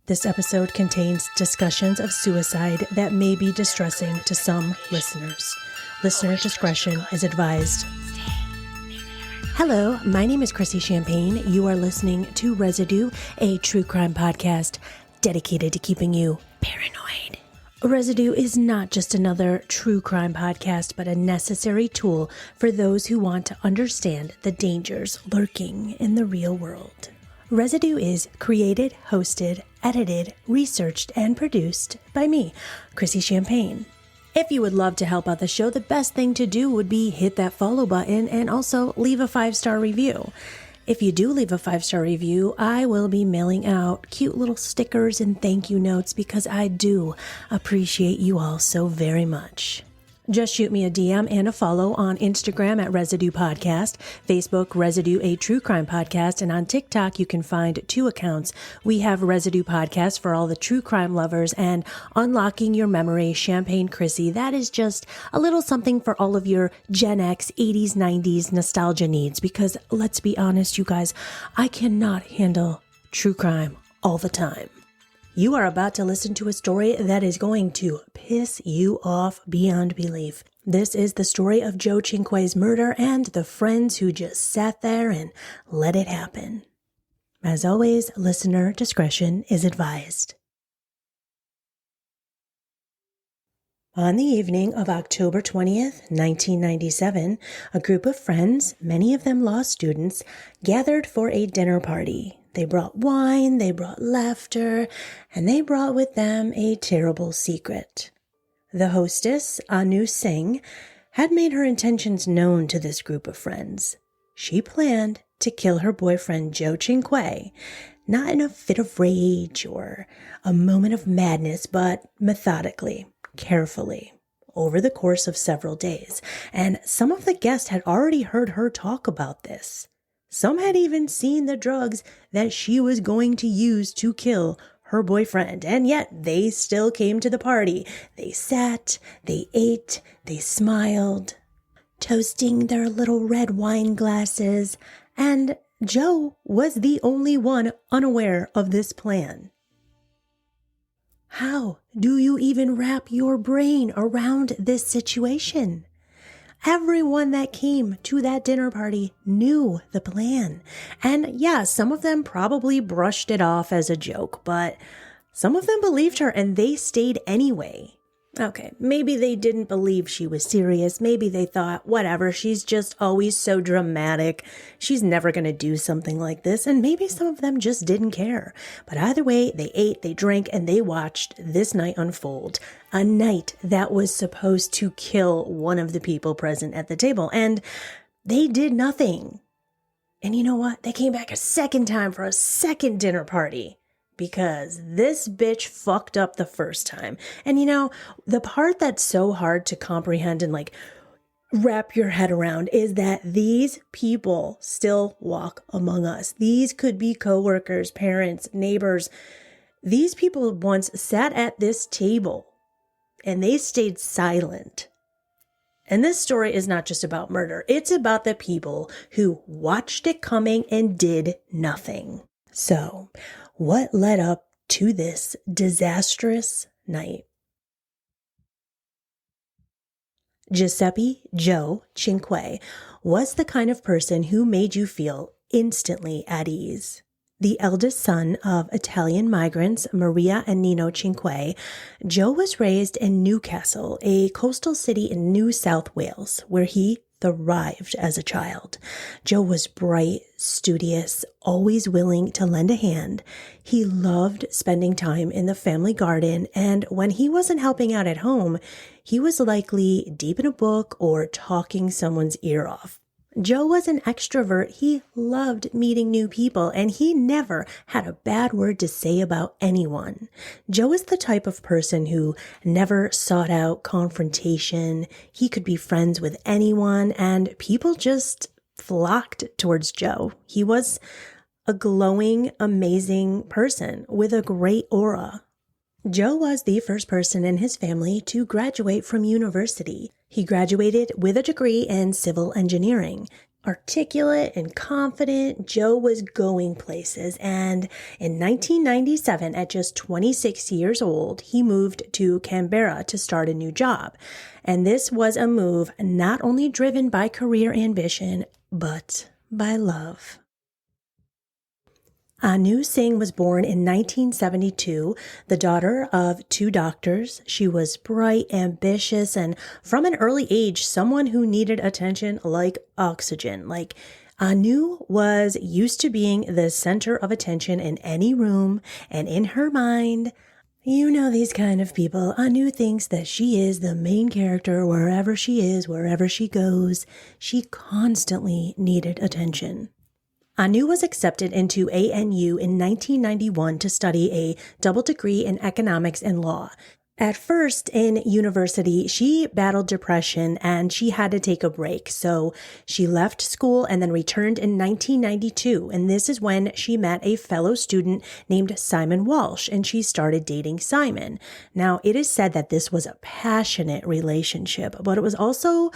This episode contains discussions of suicide that may be distressing to some listeners. Listener discretion is advised. Hello, my name is Chrissy Champagne. You are listening to Residue, a true crime podcast dedicated to keeping you paranoid. Residue is not just another true crime podcast, but a necessary tool for those who want to understand the dangers lurking in the real world. Residue is created, hosted, edited, researched, and produced by me, Chrissy Champagne. If you would love to help out the show, the best thing to do would be hit that follow button and also leave a 5-star review. If you do leave a 5-star review, I will be mailing out cute little stickers and thank you notes because I do appreciate you all so very much. Just shoot me a DM and a follow on Instagram at Residue Podcast, Facebook Residue, a true crime podcast, and on TikTok you can find 2 accounts. We have Residue Podcast for all the true crime lovers and Unlocking Your Memory, Champagne Chrissy. That is just a little something for all of your Gen X, 80s, 90s nostalgia needs because let's be honest, you guys, I cannot handle true crime all the time. You are about to listen to a story that is going to piss you off beyond belief. This is the story of Joe Cinque's murder and the friends who just sat there and let it happen. As always, listener discretion is advised. On the evening of October 20th, 1997, a group of friends, many of them law students, gathered for a dinner party. They brought wine, they brought laughter, and they brought with them a terrible secret. The hostess, Singh, had made her intentions known to this group of friends. She planned to kill her boyfriend, Joe Cinque, not in a fit of rage or a moment of madness, but methodically, carefully, over the course of several days. And some of the guests had already heard her talk about this. Some had even seen the drugs that she was going to use to kill her boyfriend, and yet they still came to the party. They sat, they ate, they smiled, toasting their little red wine glasses, and Joe was the only one unaware of this plan. How do you even wrap your brain around this situation? Everyone that came to that dinner party knew the plan. And yeah, some of them probably brushed it off as a joke, but some of them believed her and they stayed anyway. Okay, maybe they didn't believe she was serious. Maybe they thought, whatever, she's just always so dramatic. She's never going to do something like this. And maybe some of them just didn't care. But either way, they ate, they drank, and they watched this night unfold. A night that was supposed to kill one of the people present at the table. And they did nothing. And you know what? They came back a second time for a second dinner party. Because this bitch fucked up the first time. And you know, the part that's so hard to comprehend and wrap your head around is that these people still walk among us. These could be coworkers, parents, neighbors. These people once sat at this table and they stayed silent. And this story is not just about murder. It's about the people who watched it coming and did nothing. So, what led up to this disastrous night? Giuseppe Joe Cinque was the kind of person who made you feel instantly at ease. The eldest son of Italian migrants, Maria and Nino Cinque, Joe was raised in Newcastle, a coastal city in New South Wales, where he thrived as a child. Joe was bright, studious, always willing to lend a hand. He loved spending time in the family garden, and when he wasn't helping out at home, he was likely deep in a book or talking someone's ear off. Joe was an extrovert. He loved meeting new people, and he never had a bad word to say about anyone. Joe is the type of person who never sought out confrontation. He could be friends with anyone, and people just flocked towards Joe. He was a glowing, amazing person with a great aura. Joe was the first person in his family to graduate from university. He graduated with a degree in civil engineering. Articulate and confident, Joe was going places, and in 1997, at just 26 years old, he moved to Canberra to start a new job. And this was a move not only driven by career ambition, but by love. Singh was born in 1972, the daughter of two doctors. She was bright, ambitious, and from an early age, someone who needed attention like oxygen. Like, Anu was used to being the center of attention in any room, and in her mind, you know these kind of people. Anu thinks that she is the main character wherever she is, wherever she goes. She constantly needed attention. Anu was accepted into ANU in 1991 to study a double degree in economics and law. At first, in university, she battled depression and she had to take a break. So she left school and then returned in 1992. And this is when she met a fellow student named Simon Walsh, and she started dating Simon. Now, it is said that this was a passionate relationship, but it was also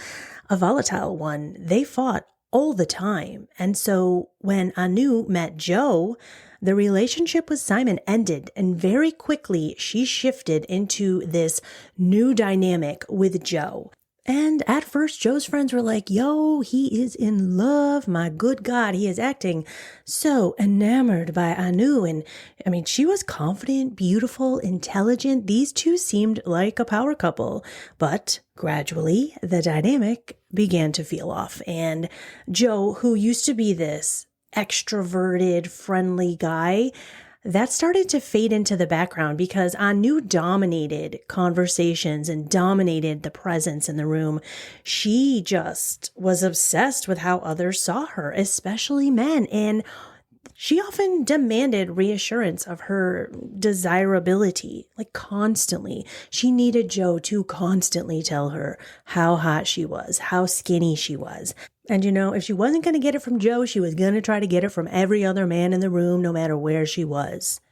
a volatile one. They fought all the time. And so when Anu met Joe, the relationship with Simon ended, and very quickly she shifted into this new dynamic with Joe. And at first, Joe's friends were like, yo, he is in love. My good God, he is acting so enamored by Anu. And I mean, she was confident, beautiful, intelligent. These two seemed like a power couple. But gradually, the dynamic began to feel off. And Joe, who used to be this extroverted, friendly guy, that started to fade into the background because Anu dominated conversations and dominated the presence in the room. She just was obsessed with how others saw her, especially men, and she often demanded reassurance of her desirability, like constantly. She needed Joe to constantly tell her how hot she was, how skinny she was. And if she wasn't going to get it from Joe, she was going to try to get it from every other man in the room, no matter where she was.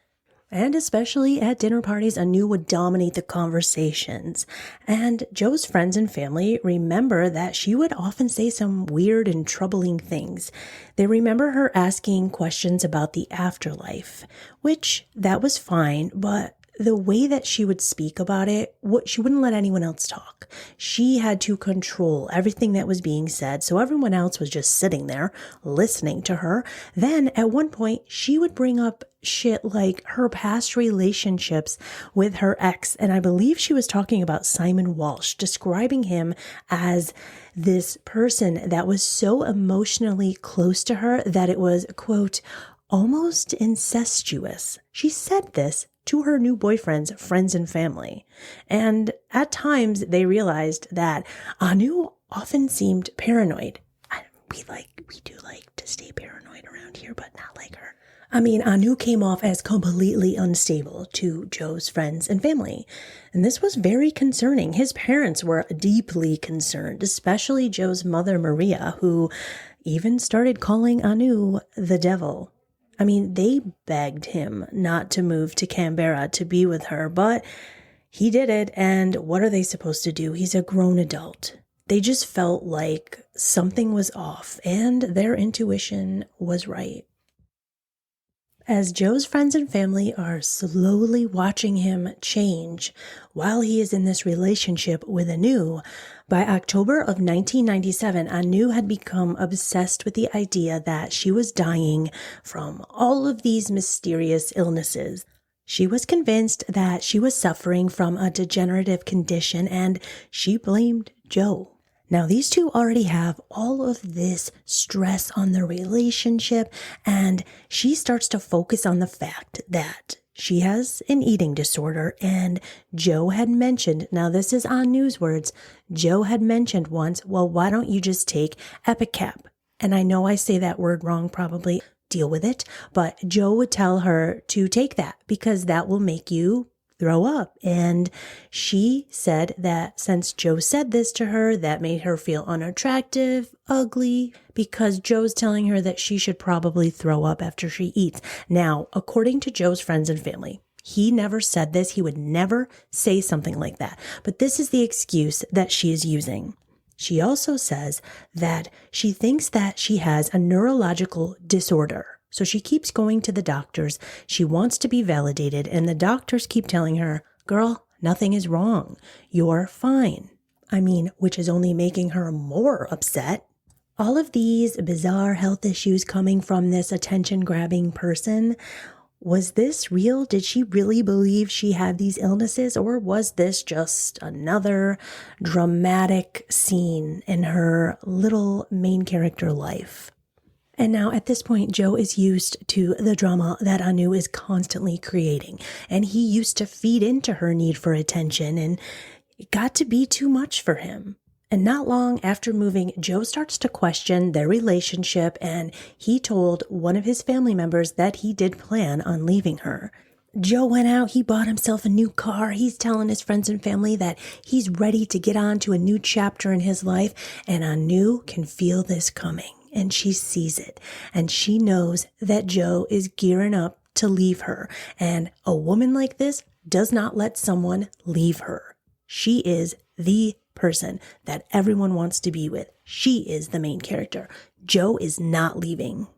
And especially at dinner parties, Anu would dominate the conversations. And Joe's friends and family remember that she would often say some weird and troubling things. They remember her asking questions about the afterlife, which that was fine, but the way that she would speak about it, she wouldn't let anyone else talk. She had to control everything that was being said, so everyone else was just sitting there listening to her. Then at one point, she would bring up shit like her past relationships with her ex, and I believe she was talking about Simon Walsh, describing him as this person that was so emotionally close to her that it was, quote, almost incestuous. She said this to her new boyfriend's friends and family. And at times they realized that Anu often seemed paranoid. We do like to stay paranoid around here, but not like her. I mean, Anu came off as completely unstable to Joe's friends and family. And this was very concerning. His parents were deeply concerned, especially Joe's mother, Maria, who even started calling Anu the devil. I mean, they begged him not to move to Canberra to be with her, but he did it. And what are they supposed to do? He's a grown adult. They just felt like something was off, and their intuition was right. As Joe's friends and family are slowly watching him change while he is in this relationship with Anu, by October of 1997, Anu had become obsessed with the idea that she was dying from all of these mysterious illnesses. She was convinced that she was suffering from a degenerative condition, and she blamed Joe. Now, these two already have all of this stress on their relationship, and she starts to focus on the fact that she has an eating disorder, and Joe had mentioned, now this is Anu's words, Joe had mentioned once, well, why don't you just take Epicap? And I know I say that word wrong, probably deal with it, but Joe would tell her to take that because that will make you throw up. And she said that since Joe said this to her, that made her feel unattractive, ugly, because Joe's telling her that she should probably throw up after she eats. Now, according to Joe's friends and family, he never said this. He would never say something like that. But this is the excuse that she is using. She also says that she thinks that she has a neurological disorder. So she keeps going to the doctors. She wants to be validated, and the doctors keep telling her, girl, nothing is wrong. You're fine. Which is only making her more upset. All of these bizarre health issues coming from this attention-grabbing person, was this real? Did she really believe she had these illnesses, or was this just another dramatic scene in her little main character life? And now at this point, Joe is used to the drama that Anu is constantly creating, and he used to feed into her need for attention, and it got to be too much for him. And not long after moving, Joe starts to question their relationship, and he told one of his family members that he did plan on leaving her. Joe went out, he bought himself a new car, he's telling his friends and family that he's ready to get on to a new chapter in his life, and Anu can feel this coming, and she sees it, and she knows that Joe is gearing up to leave her, and a woman like this does not let someone leave her. She is the person that everyone wants to be with. She is the main character. Joe is not leaving.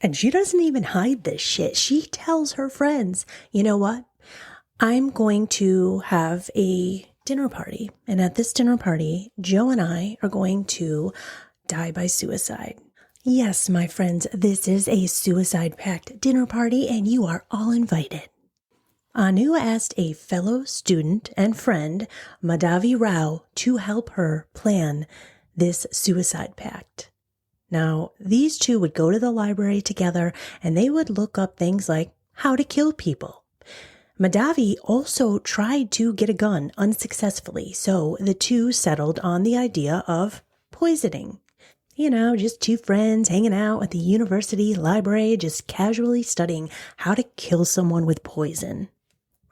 And she doesn't even hide this shit. She tells her friends, you know what? I'm going to have a dinner party. And at this dinner party, Joe and I are going to die by suicide. Yes, my friends, this is a suicide-packed dinner party, and you are all invited. Anu asked a fellow student and friend, Madhavi Rao, to help her plan this suicide pact. Now, these two would go to the library together, and they would look up things like how to kill people. Madhavi also tried to get a gun unsuccessfully, so the two settled on the idea of poisoning. Just two friends hanging out at the university library, just casually studying how to kill someone with poison.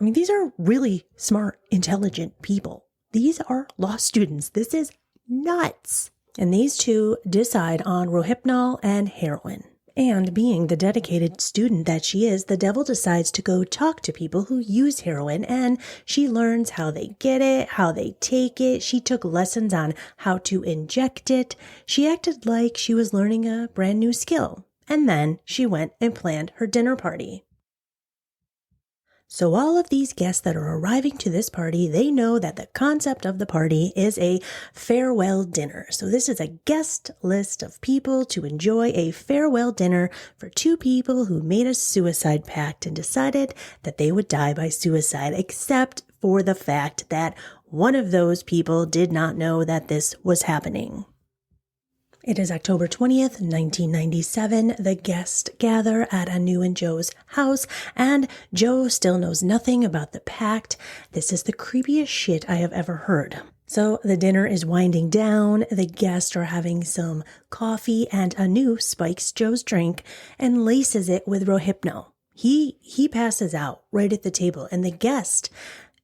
These are really smart, intelligent people. These are law students. This is nuts. And these two decide on Rohypnol and heroin. And being the dedicated student that she is, the devil decides to go talk to people who use heroin, and she learns how they get it, how they take it. She took lessons on how to inject it. She acted like she was learning a brand new skill. And then she went and planned her dinner party. So all of these guests that are arriving to this party, they know that the concept of the party is a farewell dinner. So this is a guest list of people to enjoy a farewell dinner for two people who made a suicide pact and decided that they would die by suicide, except for the fact that one of those people did not know that this was happening. It is October 20th, 1997. The guests gather at Anu and Joe's house, and Joe still knows nothing about the pact. This is the creepiest shit I have ever heard. So the dinner is winding down. The guests are having some coffee, and Anu spikes Joe's drink and laces it with Rohypnol. He passes out right at the table, and the guests,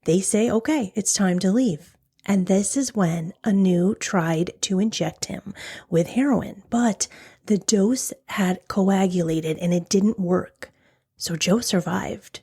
they say, okay, it's time to leave. And this is when Anu tried to inject him with heroin, but the dose had coagulated and it didn't work. So Joe survived.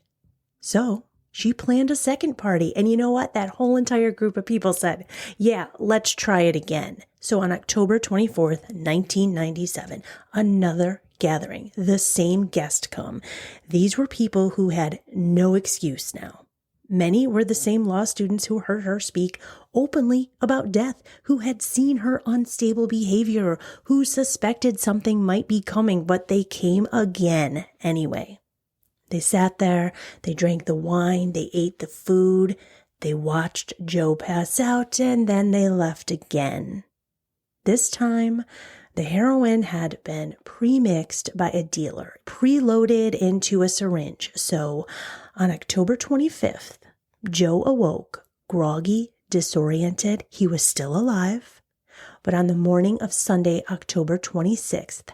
So she planned a second party. And you know what? That whole entire group of people said, yeah, let's try it again. So on October 24th, 1997, another gathering, the same guests come. These were people who had no excuse now. Many were the same law students who heard her speak openly about death, who had seen her unstable behavior, who suspected something might be coming, but they came again anyway. They sat there, they drank the wine, they ate the food, they watched Joe pass out, and then they left again. This time, the heroin had been pre-mixed by a dealer, preloaded into a syringe. So on October 25th, Joe awoke, groggy, disoriented. He was still alive. But on the morning of Sunday, October 26th,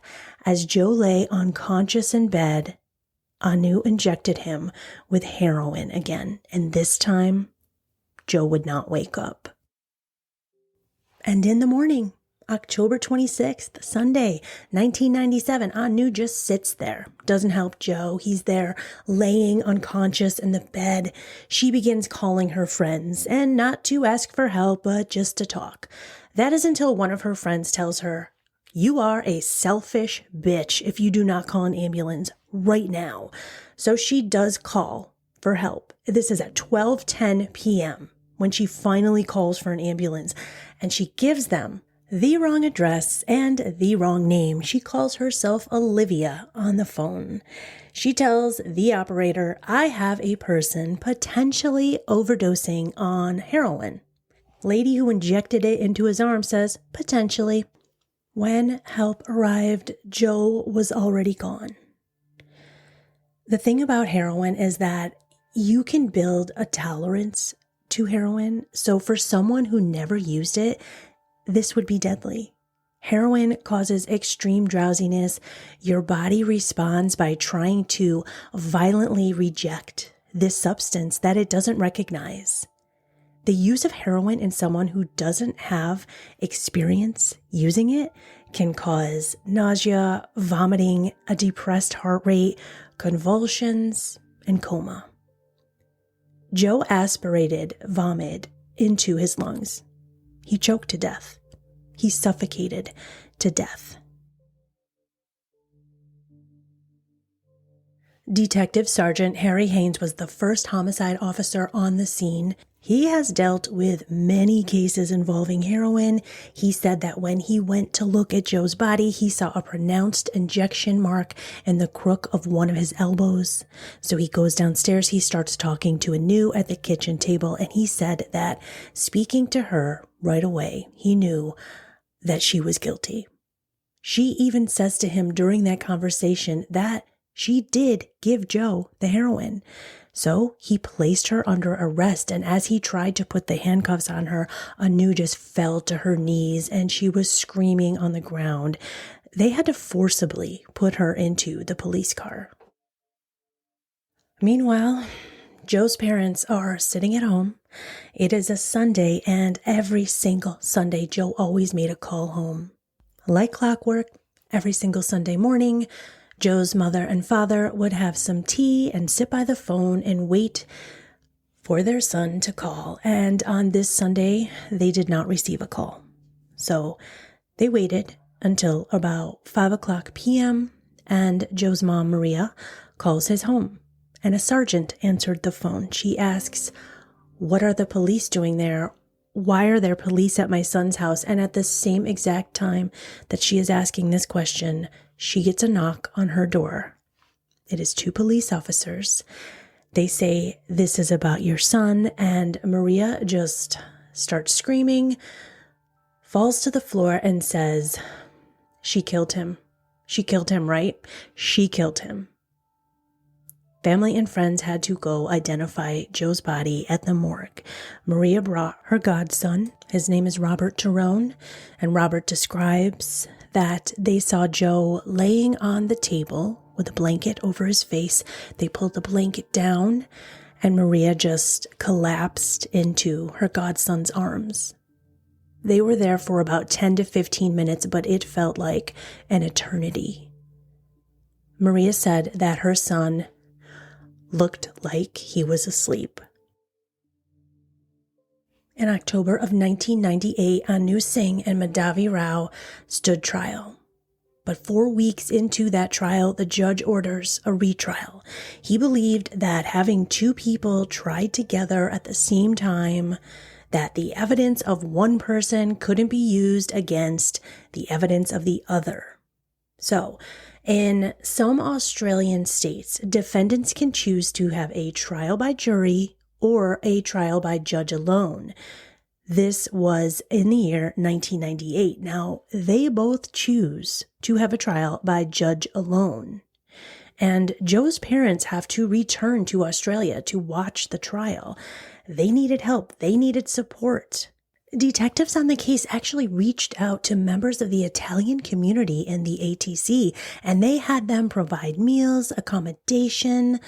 as Joe lay unconscious in bed, Anu injected him with heroin again. And this time, Joe would not wake up. And in the morning, October 26th, Sunday, 1997, Anu just sits there. Doesn't help Joe. He's there laying unconscious in the bed. She begins calling her friends, and not to ask for help, but just to talk. That is until one of her friends tells her, "You are a selfish bitch if you do not call an ambulance right now." So she does call for help. This is at 12:10 p.m. when she finally calls for an ambulance, and she gives them the wrong address and the wrong name. She calls herself Olivia on the phone. She tells the operator, "I have a person potentially overdosing on heroin." Lady who injected it into his arm says, "Potentially." When help arrived, Joe was already gone. The thing about heroin is that you can build a tolerance to heroin. So for someone who never used it, this would be deadly. Heroin causes extreme drowsiness. Your body responds by trying to violently reject this substance that it doesn't recognize. The use of heroin in someone who doesn't have experience using it can cause nausea, vomiting, a depressed heart rate, convulsions, and coma. Joe aspirated vomit into his lungs. He choked to death. He suffocated to death. Detective Sergeant Harry Haynes was the first homicide officer on the scene. He has dealt with many cases involving heroin. He said that when he went to look at Joe's body, he saw a pronounced injection mark in the crook of one of his elbows. So he goes downstairs, he starts talking to Anu at the kitchen table, and he said that speaking to her right away, he knew that she was guilty. She even says to him during that conversation that she did give Joe the heroin. So he placed her under arrest, and as he tried to put the handcuffs on her, Anu just fell to her knees and she was screaming on the ground. They had to forcibly put her into the police car. Meanwhile, Joe's parents are sitting at home. It is a Sunday, and every single Sunday, Joe always made a call home. Like clockwork, every single Sunday morning, Joe's mother and father would have some tea and sit by the phone and wait for their son to call. And on this Sunday, they did not receive a call. So they waited until about 5:00 p.m. and Joe's mom, Maria, calls his home. And a sergeant answered the phone. She asks, "What are the police doing there? Why are there police at my son's house?" And at the same exact time that she is asking this question, she gets a knock on her door. It is 2 police officers. They say, "This is about your son," and Maria just starts screaming, falls to the floor, and says, "She killed him. She killed him, right? She killed him." Family and friends had to go identify Joe's body at the morgue. Maria brought her godson. His name is Robert Tyrone, and Robert describes that they saw Joe laying on the table with a blanket over his face. They pulled the blanket down, and Maria just collapsed into her godson's arms. They were there for about 10 to 15 minutes, but it felt like an eternity. Maria said that her son looked like he was asleep. In October of 1998, Anu Singh and Madhavi Rao stood trial. But 4 weeks into that trial, the judge orders a retrial. He believed that having 2 people tried together at the same time, that the evidence of one person couldn't be used against the evidence of the other. So, in some Australian states, defendants can choose to have a trial by jury or a trial by judge alone. This was in the year 1998. Now, they both choose to have a trial by judge alone. And Joe's parents have to return to Australia to watch the trial. They needed help. They needed support. Detectives on the case actually reached out to members of the Italian community in the ATC, and they had them provide meals, accommodation.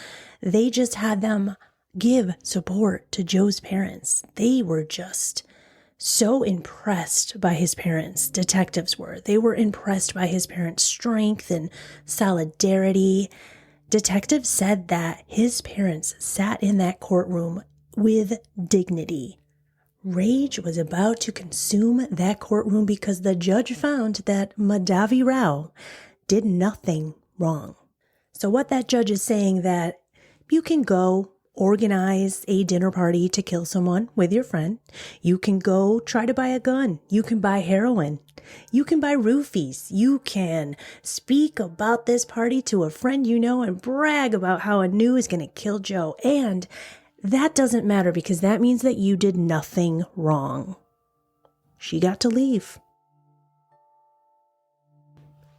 They just had them give support to Joe's parents. They were just so impressed by his parents, detectives were. They were impressed by his parents' strength and solidarity. Detectives said that his parents sat in that courtroom with dignity. Rage was about to consume that courtroom because the judge found that Madhavi Rao did nothing wrong. So what that judge is saying that you can go organize a dinner party to kill someone with your friend. You can go try to buy a gun. You can buy heroin. You can buy roofies. You can speak about this party to a friend you know and brag about how Anu is going to kill Joe. And that doesn't matter because that means that you did nothing wrong. She got to leave.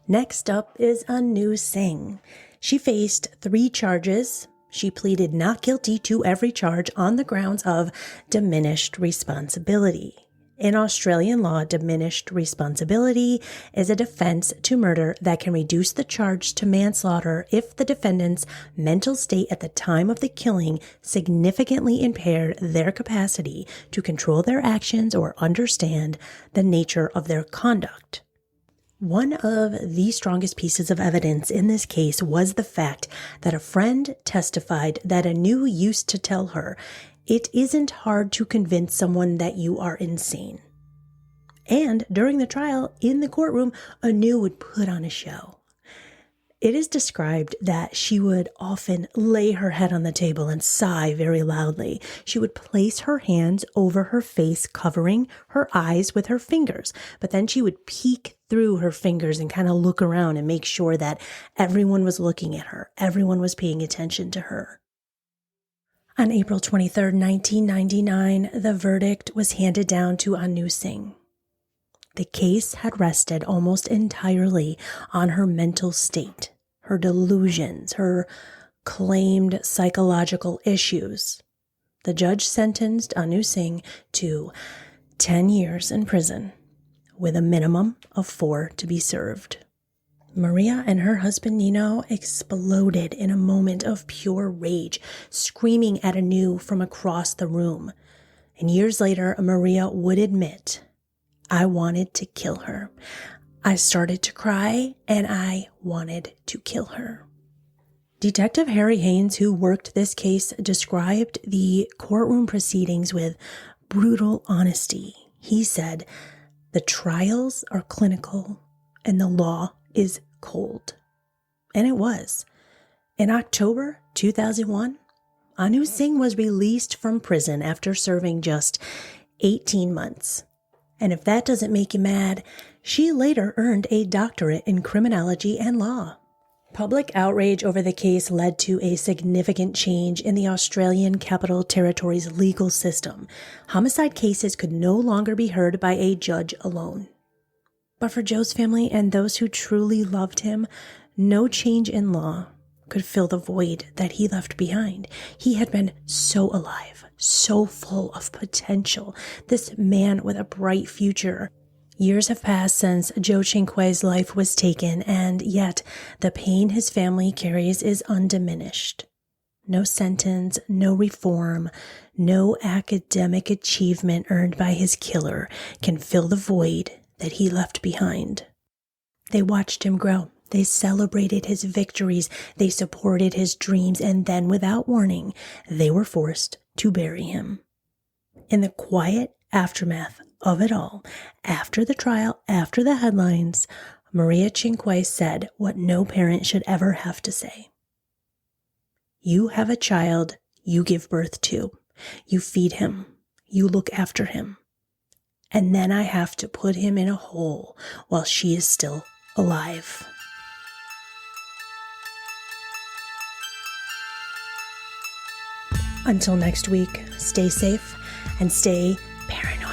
Next up is Anu Singh. She faced 3 charges. She pleaded not guilty to every charge on the grounds of diminished responsibility. In Australian law, diminished responsibility is a defense to murder that can reduce the charge to manslaughter if the defendant's mental state at the time of the killing significantly impaired their capacity to control their actions or understand the nature of their conduct. One of the strongest pieces of evidence in this case was the fact that a friend testified that Anu used to tell her, "It isn't hard to convince someone that you are insane." And during the trial, in the courtroom, Anu would put on a show. It is described that she would often lay her head on the table and sigh very loudly. She would place her hands over her face, covering her eyes with her fingers. But then she would peek through her fingers and kind of look around and make sure that everyone was looking at her. Everyone was paying attention to her. On April 23rd, 1999, the verdict was handed down to Anu Singh. The case had rested almost entirely on her mental state, her delusions, her claimed psychological issues. The judge sentenced Anu Singh to 10 years in prison, with a minimum of 4 to be served. Maria and her husband Nino exploded in a moment of pure rage, screaming at Anu from across the room. And years later, Maria would admit, "I wanted to kill her. I started to cry and I wanted to kill her." Detective Harry Haynes, who worked this case, described the courtroom proceedings with brutal honesty. He said, "The trials are clinical and the law is cold." And it was. In October 2001, Anu Singh was released from prison after serving just 18 months. And if that doesn't make you mad, she later earned a doctorate in criminology and law. Public outrage over the case led to a significant change in the Australian Capital Territory's legal system. Homicide cases could no longer be heard by a judge alone. But for Joe's family and those who truly loved him, no change in law could fill the void that he left behind. He had been so alive, so full of potential, this man with a bright future. Years have passed since Joe Cinque's life was taken, and yet the pain his family carries is undiminished. No sentence, no reform, no academic achievement earned by his killer can fill the void that he left behind. They watched him grow. They celebrated his victories. They supported his dreams. And then, without warning, they were forced to bury him. In the quiet aftermath of it all, after the trial, after the headlines, Maria Cinque said what no parent should ever have to say. "You have a child you give birth to. You feed him. You look after him. And then I have to put him in a hole while she is still alive." Until next week, stay safe and stay paranoid.